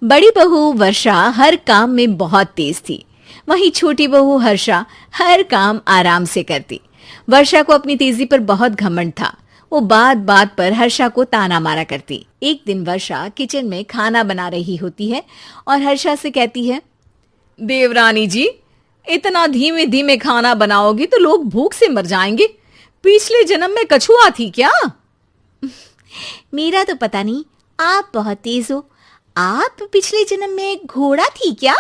बड़ी बहू वर्षा हर काम में बहुत तेज थी। वहीं छोटी बहू हर्षा हर काम आराम से करती। वर्षा को अपनी तेजी पर बहुत घमंड था। वो बात बात पर हर्षा को ताना मारा करती। एक दिन वर्षा किचन में खाना बना रही होती है और हर्षा से कहती है, देवरानी जी, इतना धीमे धीमे खाना बनाओगी तो लोग भूख से मर जाएंगे। पिछले जन्म में कछुआ थी क्या? मेरा तो पता नहीं, आप बहुत तेज हो। आप पिछले जन्म में घोड़ा थी क्या?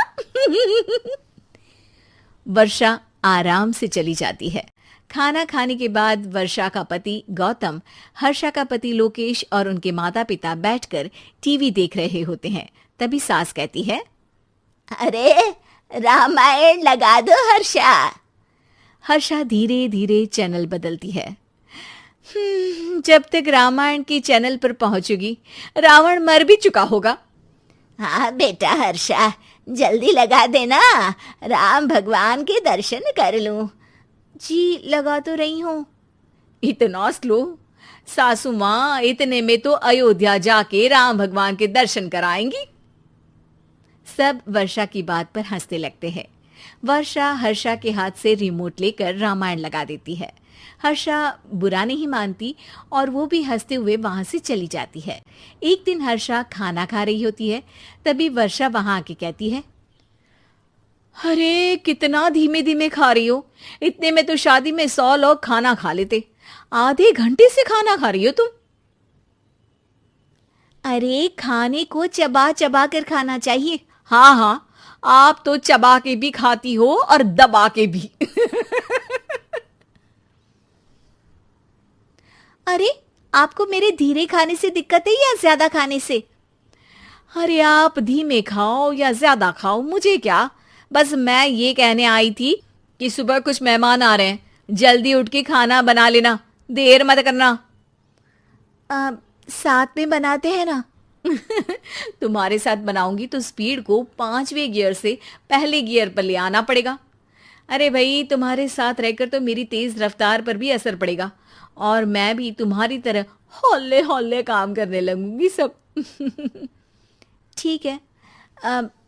वर्षा आराम से चली जाती है। खाना खाने के बाद वर्षा का पति गौतम, हर्षा का पति लोकेश और उनके माता पिता बैठकर टीवी देख रहे होते हैं। तभी सास कहती है, अरे रामायण लगा दो हर्षा। हर्षा धीरे धीरे चैनल बदलती है। जब तक रामायण के चैनल पर पहुंचेगी रावण मर भी चुका होगा। हाँ बेटा हर्षा, जल्दी लगा देना, राम भगवान के दर्शन कर लूं। जी लगा तो रही हूं। इतना स्लो? सासू माँ इतने में तो अयोध्या जाके राम भगवान के दर्शन कराएंगी। सब वर्षा की बात पर हंसने लगते हैं। वर्षा हर्षा के हाथ से रिमोट लेकर रामायण लगा देती है। हर्षा बुरा नहीं मानती और वो भी हंसते हुए वहां से चली जाती है। एक दिन हर्षा खाना खा रही होती है। तभी वर्षा वहां आके कहती है, अरे कितना धीमे धीमे खा रही हो। इतने में तो शादी में 100 लोग खाना खा लेते। आधे घंटे से खाना खा रही हो तुम। अरे खाने को चबा चबा कर खाना चाहिए। हाँ हाँ, आप तो चबा के भी खाती हो और दबा के भी। अरे आपको मेरे धीरे खाने से दिक्कत है या ज्यादा खाने से? अरे आप धीमे खाओ या ज्यादा खाओ मुझे क्या। बस मैं ये कहने आई थी कि सुबह कुछ मेहमान आ रहे हैं, जल्दी उठ के खाना बना लेना, देर मत करना। साथ में बनाते हैं ना। तुम्हारे साथ बनाऊंगी तो स्पीड को 5वें गियर से पहले गियर पर ले आना पड़ेगा। अरे भाई, तुम्हारे साथ रहकर तो मेरी तेज रफ्तार पर भी असर पड़ेगा और मैं भी तुम्हारी तरह हौले हौले काम करने लगूंगी सब। ठीक है,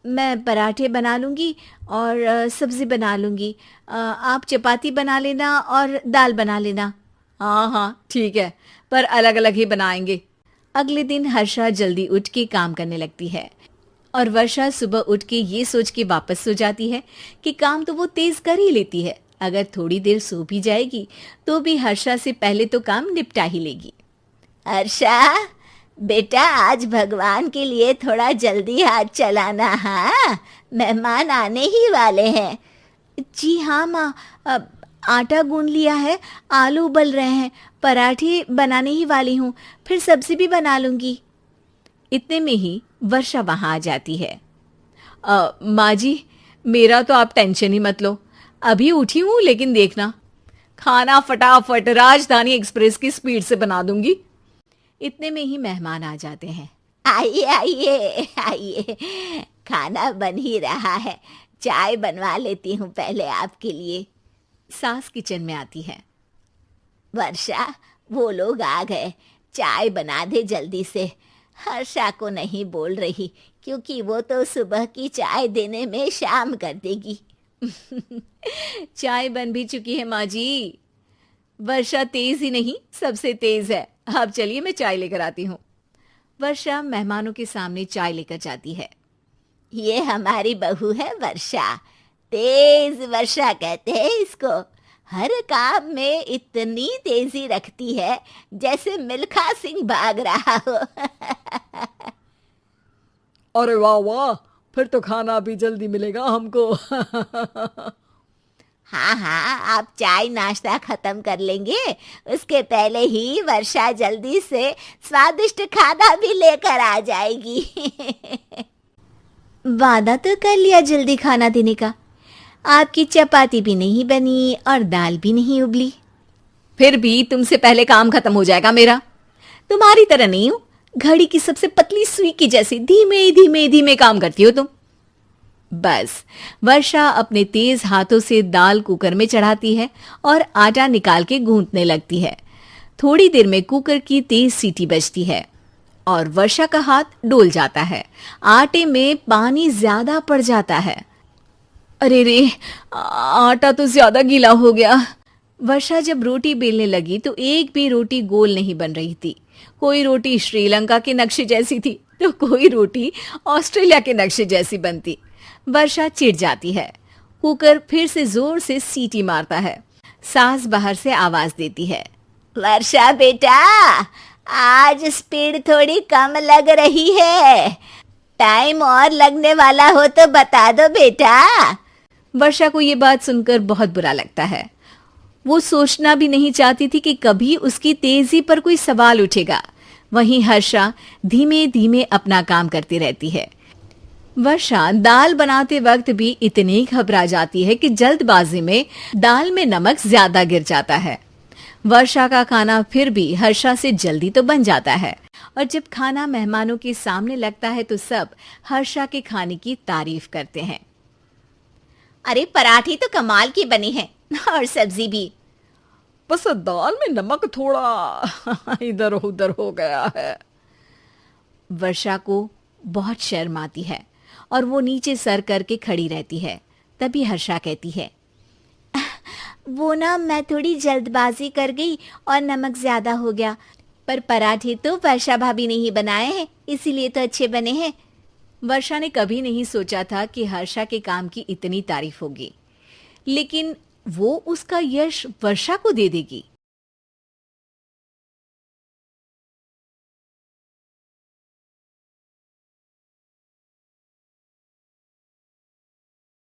मैं पराठे बना लूँगी और सब्ज़ी बना लूँगी। आप चपाती बना लेना और दाल बना लेना। हाँ हाँ ठीक है, पर अलग अलग ही बनाएंगे। अगले दिन हर्षा जल्दी उठ के काम करने लगती है और वर्षा सुबह उठ के ये सोच के वापस सो जाती है कि काम तो वो तेज कर ही लेती है। अगर थोड़ी देर सो भी जाएगी तो भी हर्षा से पहले तो काम निपटा ही लेगी। हर्षा बेटा, आज भगवान के लिए थोड़ा जल्दी हाथ चलाना। हाँ, मेहमान आने ही वाले हैं। जी हाँ माँ, आटा गूंद लिया है, आलू उबल रहे हैं, पराठे बनाने ही वाली हूँ, फिर सब्जी भी बना लूँगी। इतने में ही वर्षा वहाँ आ जाती है। माँ जी, मेरा तो आप टेंशन ही मत लो, अभी उठी हूँ, लेकिन देखना खाना फटाफट राजधानी एक्सप्रेस की स्पीड से बना दूंगी। इतने में ही मेहमान आ जाते हैं। आइए आइए आइए, खाना बन ही रहा है, चाय बनवा लेती हूँ पहले आपके लिए। सास किचन में आती है। वर्षा, वो लोग आ गए, चाय बना दे जल्दी से। हर्षा को नहीं बोल रही क्योंकि वो तो सुबह की चाय देने में शाम कर देगी। चाय बन भी चुकी है माँ जी। वर्षा तेज ही नहीं, सबसे तेज है। अब चलिए मैं चाय लेकर आती हूँ। वर्षा मेहमानों के सामने चाय लेकर जाती है। ये हमारी बहू है वर्षा, तेज वर्षा कहते हैं इसको। हर काम में इतनी तेजी रखती है जैसे मिल्खा सिंह भाग रहा हो। अरे वाह वाह, फिर तो खाना भी जल्दी मिलेगा हमको। हाँ हाँ, आप चाय नाश्ता खत्म कर लेंगे, उसके पहले ही वर्षा जल्दी से स्वादिष्ट खाना भी लेकर आ जाएगी। वादा तो कर लिया जल्दी खाना देने का। आपकी चपाती भी नहीं बनी और दाल भी नहीं उबली। फिर भी तुमसे पहले काम खत्म हो जाएगा मेरा। तुम्हारी तरह नहीं हूं, घड़ी की सबसे पतली सुई की जैसे धीमे धीमे धीमे काम करती हो तुम। बस वर्षा अपने तेज हाथों से दाल कुकर में चढ़ाती है और आटा निकाल के गूंथने लगती है। थोड़ी देर में कुकर की तेज सीटी बजती है और वर्षा का हाथ डोल जाता है। आटे में पानी ज्यादा पड़ जाता है। अरे रे, आटा तो ज्यादा गीला हो गया। वर्षा जब रोटी बेलने लगी तो एक भी रोटी गोल नहीं बन रही थी। कोई रोटी श्रीलंका के नक्शे जैसी थी तो कोई रोटी ऑस्ट्रेलिया के नक्शे जैसी बनती। वर्षा चिढ़ जाती है। कुकर फिर से जोर से सीटी मारता है। सास बाहर से आवाज देती है, वर्षा बेटा, आज स्पीड थोड़ी कम लग रही है। टाइम और लगने वाला हो तो बता दो बेटा। वर्षा को ये बात सुनकर बहुत बुरा लगता है। वो सोचना भी नहीं चाहती थी कि कभी उसकी तेजी पर कोई सवाल उठेगा। वहीं हर्षा धीमे धीमे अपना काम करती रहती है। वर्षा दाल बनाते वक्त भी इतनी घबरा जाती है कि जल्दबाजी में दाल में नमक ज्यादा गिर जाता है। वर्षा का खाना फिर भी हर्षा से जल्दी तो बन जाता है और जब खाना मेहमानों के सामने लगता है तो सब हर्षा के खाने की तारीफ करते हैं। अरे पराठे तो कमाल की बनी है और सब्जी भी। बस दाल में नमक थोड़ा इधर उधर हो गया है। वर्षा को बहुत शर्म आती है और वो नीचे सर करके खड़ी रहती है। तभी हर्षा कहती है, वो ना मैं थोड़ी जल्दबाजी कर गई और नमक ज्यादा हो गया, पर पराठे तो वर्षा भाभी ने ही बनाए हैं, इसीलिए तो अच्छे बने हैं। वर्षा ने कभी नहीं सोचा था कि हर्षा के काम की इतनी तारीफ होगी, लेकिन वो उसका यश वर्षा को दे देगी।